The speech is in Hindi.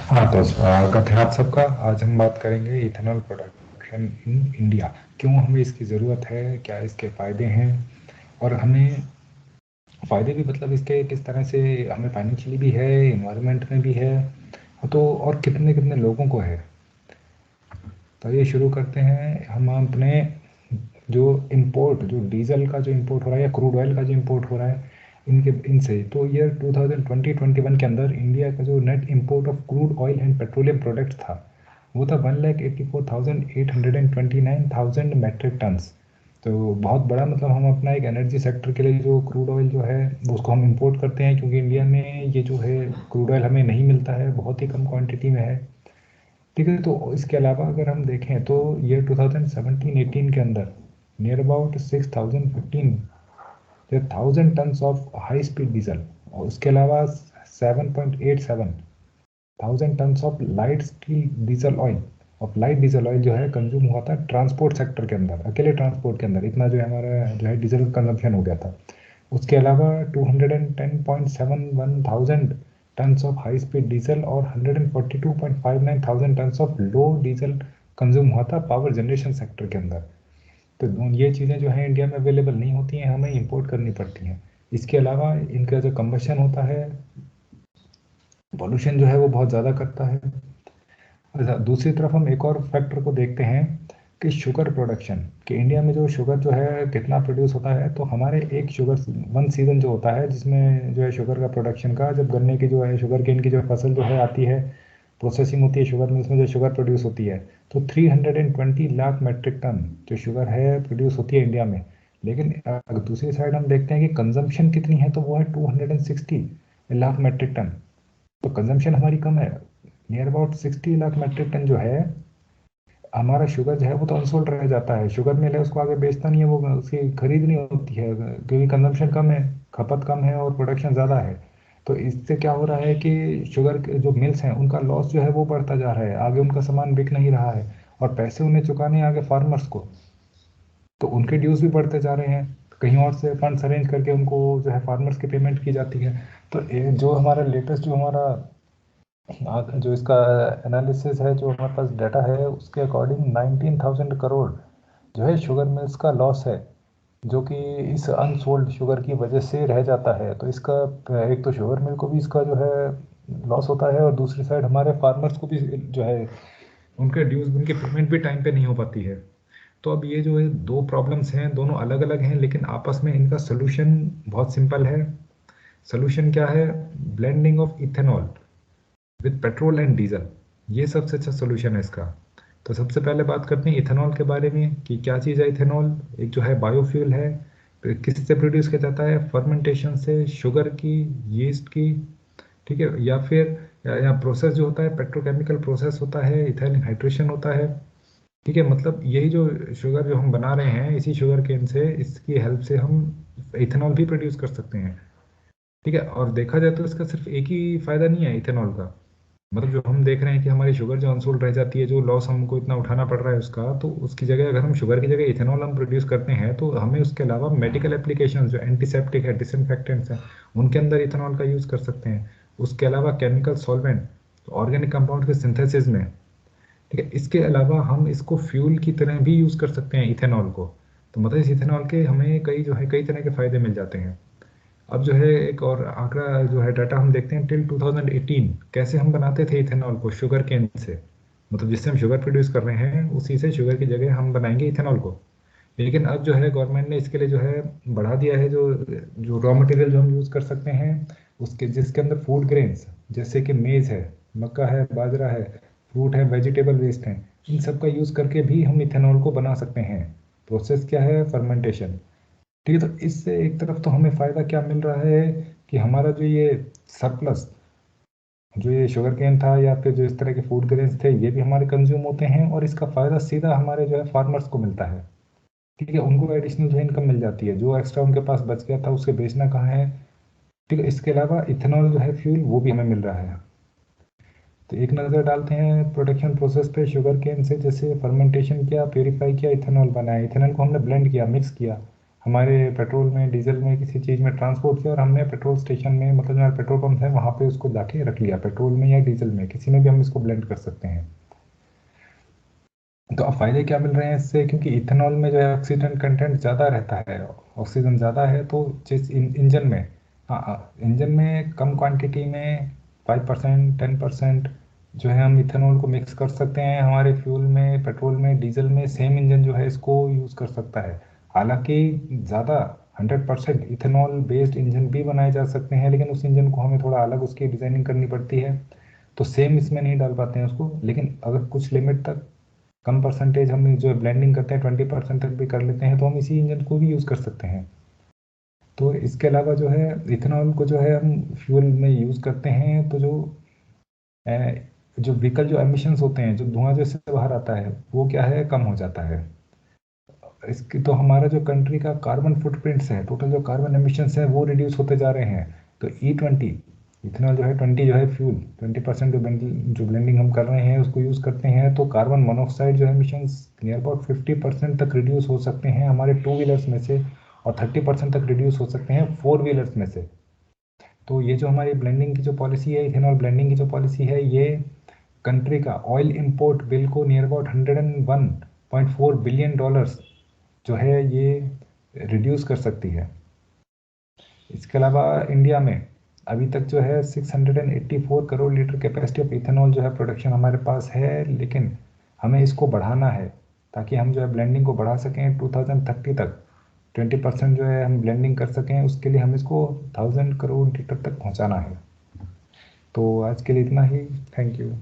हाँ तो स्वागत है आप सबका। आज हम बात करेंगे इथेनॉल प्रोडक्शन इन इंडिया। क्यों हमें इसकी ज़रूरत है, क्या इसके फ़ायदे हैं, और हमें फ़ायदे भी मतलब इसके किस तरह से हमें फाइनेंशियली भी है, इन्वायरमेंट में भी है, तो और कितने कितने लोगों को है। तो ये शुरू करते हैं हम अपने जो इंपोर्ट, जो डीजल का जो इंपोर्ट हो रहा है या क्रूड ऑयल का जो इंपोर्ट हो रहा है इनके इनसे। तो ईयर 2020-21 के अंदर इंडिया का जो net import of crude oil and petroleum products था वो था 1,84,829,000 मैट्रिक टन्स। तो बहुत बड़ा मतलब हम अपना एक एनर्जी सेक्टर के लिए जो क्रूड ऑयल जो है वो उसको हम इंपोर्ट करते हैं, क्योंकि इंडिया में ये जो है क्रूड ऑयल हमें नहीं मिलता है, बहुत ही कम क्वांटिटी में है। ठीक है, तो इसके अलावा अगर हम देखें तो ये 2017-18 के अंदर नियर अबाउट 6,015 या 1,000 tons of high speed diesel, और उसके अलावा 7.87 thousand tons of light steel diesel oil, of light diesel oil जो है कंज्यूम हुआ था ट्रांसपोर्ट सेक्टर के अंदर। अकेले ट्रांसपोर्ट के अंदर इतना जो है हमारा जो है डीजल कंजम्पशन हो गया था। उसके अलावा 210.71 thousand tons of high speed diesel और 142.59 thousand tons of low diesel consume हुआ था पावर जनरेशन सेक्टर के अंदर। तो ये चीज़ें जो हैं इंडिया में अवेलेबल नहीं होती हैं, हमें इंपोर्ट करनी पड़ती हैं। इसके अलावा इनका जो कंबशन होता है, पॉल्यूशन जो है वो बहुत ज़्यादा करता है। अच्छा, दूसरी तरफ हम एक और फैक्टर को देखते हैं कि शुगर प्रोडक्शन, कि इंडिया में जो शुगर जो है कितना प्रोड्यूस होता है। तो हमारे एक शुगर वन सीज़न जो होता है जिसमें जो है शुगर का प्रोडक्शन का, जब गन्ने की जो है शुगर केन की जो फसल जो है आती है, प्रोसेसिंग होती है शुगर मिल्स में, जो शुगर प्रोड्यूस होती है, तो 320 लाख मेट्रिक टन जो शुगर है प्रोड्यूस होती है इंडिया में। लेकिन अगर दूसरी साइड हम देखते हैं कि कंजम्पशन कितनी है, तो वो है 260 लाख मेट्रिक टन। तो कंजम्पशन हमारी कम है, near about 60 lakh metric ton जो है हमारा शुगर जो है वो तो अनसोल्ड रह जाता है। शुगर मिल है उसको आगे बेचता नहीं है, वो उसकी खरीद नहीं होती है क्योंकि कंजम्पशन कम है, खपत कम है और प्रोडक्शन ज़्यादा है। तो इससे क्या हो रहा है कि शुगर के जो मिल्स हैं उनका लॉस जो है वो बढ़ता जा रहा है, आगे उनका सामान बिक नहीं रहा है, और पैसे उन्हें चुकाने हैं आगे फार्मर्स को, तो उनके ड्यूज भी बढ़ते जा रहे हैं। कहीं और से फंड्स अरेंज करके उनको जो है फार्मर्स की पेमेंट की जाती है। तो जो हमारा लेटेस्ट जो हमारा जो इसका एनालिसिस है, जो हमारे पास डाटा है, उसके अकॉर्डिंग 19,000 करोड़ जो है शुगर मिल्स का लॉस है, जो कि इस अनसोल्ड शुगर की वजह से रह जाता है। तो इसका एक तो शुगर मिल को भी इसका जो है लॉस होता है, और दूसरी साइड हमारे फार्मर्स को भी जो है उनके ड्यूज, उनकी पेमेंट भी टाइम पे नहीं हो पाती है। तो अब ये जो है दो प्रॉब्लम्स हैं, दोनों अलग अलग हैं, लेकिन आपस में इनका सोल्यूशन बहुत सिंपल है। सोल्यूशन क्या है? Blending of ethanol with petrol and diesel, ये सबसे अच्छा सोल्यूशन है इसका। तो सबसे पहले बात करते हैं इथेनॉल के बारे में कि क्या चीज़ है इथेनॉल। एक जो है बायोफ्यूल है। किससे प्रोड्यूस किया जाता है? फर्मेंटेशन से, शुगर की, यीस्ट की। ठीक है, या फिर या प्रोसेस जो होता है पेट्रोकेमिकल प्रोसेस होता है, इथाइल हाइड्रेशन होता है। ठीक है, मतलब यही जो शुगर जो हम बना रहे हैं इसी शुगर केन से, इसकी हेल्प से हम इथेनॉल भी प्रोड्यूस कर सकते हैं। ठीक है, और देखा जाए तो इसका सिर्फ एक ही फायदा नहीं है इथेनॉल का। मतलब जो हम देख रहे हैं कि हमारी शुगर जो अनसोल्ड रह जाती है, जो लॉस हमको इतना उठाना पड़ रहा है उसका, तो उसकी जगह अगर हम शुगर की जगह इथेनॉल हम प्रोड्यूस करते हैं तो हमें उसके अलावा मेडिकल एप्लीकेशन जो एंटीसेप्टिक है, डिसइंफेक्टेंट्स हैं, उनके अंदर इथेनॉल का यूज़ कर सकते हैं। उसके अलावा केमिकल सॉल्वेंट, ऑर्गेनिक कंपाउंड के सिंथेसिस में। ठीक है, इसके अलावा हम इसको फ्यूल की तरह भी यूज़ कर सकते हैं इथेनॉल को। तो मतलब इस इथेनॉल के हमें कई जो है कई तरह के फायदे मिल जाते हैं। अब जो है एक और आंकड़ा जो है डाटा हम देखते हैं टिल 2018 कैसे हम बनाते थे इथेनॉल को शुगर केन से। मतलब जिससे हम शुगर प्रोड्यूस कर रहे हैं उसी से शुगर की जगह हम बनाएंगे इथेनॉल को। लेकिन अब जो है गवर्नमेंट ने इसके लिए जो है बढ़ा दिया है, जो जो रॉ मटेरियल जो हम यूज़ कर सकते हैं उसके, जिसके अंदर फूड ग्रेन्स जैसे कि मेज़ है, मक्का है, बाजरा है, फ्रूट है, वेजिटेबल वेस्ट है, इन सब का यूज़ करके भी हम इथेनॉल को बना सकते हैं। प्रोसेस क्या है? फर्मेंटेशन। ठीक है, तो इससे एक तरफ तो हमें फ़ायदा क्या मिल रहा है कि हमारा जो ये सरप्लस, जो ये शुगर केन था या फिर जो इस तरह के फूड ग्रेन्स थे, ये भी हमारे कंज्यूम होते हैं, और इसका फ़ायदा सीधा हमारे जो है फार्मर्स को मिलता है। ठीक है, उनको एडिशनल जो है इनकम मिल जाती है, जो एक्स्ट्रा उनके पास बच गया था उसे बेचना कहाँ है। ठीक है, इसके अलावा इथेनॉल जो है फ्यूल वो भी हमें मिल रहा है। तो एक नज़र डालते हैं प्रोडक्शन प्रोसेस पे। शुगर केन से जैसे फर्मेंटेशन किया, प्योरीफाई किया, इथेनॉल बनाया, इथेनॉल को हमने ब्लेंड किया, मिक्स किया, हमारे पेट्रोल में, डीजल में, किसी चीज़ में ट्रांसपोर्ट किया और हमने पेट्रोल स्टेशन में, मतलब जो हमारे पेट्रोल पंप है वहाँ पे उसको जाके रख लिया, पेट्रोल में या डीजल में, किसी में भी हम इसको ब्लेंड कर सकते हैं। तो अब फायदे क्या मिल रहे हैं इससे, क्योंकि इथेनॉल में जो है ऑक्सीजन कंटेंट ज़्यादा रहता है, ऑक्सीजन ज़्यादा है, तो जिस इंजन में, हाँ इंजन में कम क्वांटिटी में 5% 10% जो है हम इथेनॉल को मिक्स कर सकते हैं हमारे फ्यूल में, पेट्रोल में, डीजल में। सेम इंजन जो है इसको यूज़ कर सकता है। हालांकि ज़्यादा 100% इथेनॉल बेस्ड इंजन भी बनाए जा सकते हैं, लेकिन उस इंजन को हमें थोड़ा अलग उसकी डिज़ाइनिंग करनी पड़ती है, तो सेम इसमें नहीं डाल पाते हैं उसको। लेकिन अगर कुछ लिमिट तक, कम परसेंटेज हम जो ब्लेंडिंग करते हैं 20% तक भी कर लेते हैं, तो हम इसी इंजन को भी यूज़ कर सकते हैं। तो इसके अलावा जो है इथेनॉल को जो है हम फ्यूल में यूज़ करते हैं, तो अ, जो व्हीकल जो एमिशंस होते हैं, जो धुआं जैसे बाहर आता है, वो क्या है, कम हो जाता है। इसकी तो हमारा जो कंट्री का कार्बन फुटप्रिंट्स है, टोटल जो कार्बन एमिशंस है वो रिड्यूस होते जा रहे हैं। तो E20 इथेनॉल जो है, 20 जो है फ्यूल, 20% जो ब्लेंडिंग हम कर रहे हैं उसको यूज़ करते हैं, तो कार्बन मोनोऑक्साइड जो एमिशंस नियर अबाउट 50% तक रिड्यूस हो सकते हैं हमारे टू व्हीलर्स में से, और 30% तक रिड्यूस हो सकते हैं फोर व्हीलर्स में से। तो ये जो हमारी ब्लेंडिंग की जो पॉलिसी है, इथेनॉल ब्लेंडिंग की जो पॉलिसी है, ये कंट्री का ऑयल इंपोर्ट बिल को नियर अबाउट 101.4 बिलियन डॉलर्स जो है ये रिड्यूस कर सकती है। इसके अलावा इंडिया में अभी तक जो है 684 crore litre capacity of ethanol जो है प्रोडक्शन हमारे पास है, लेकिन हमें इसको बढ़ाना है, ताकि हम जो है ब्लेंडिंग को बढ़ा सकें 2030 तक। 20% जो है हम ब्लेंडिंग कर सकें, उसके लिए हम इसको 1000 करोड़ लीटर तक पहुंचाना है। तो आज के लिए इतना ही। Thank you.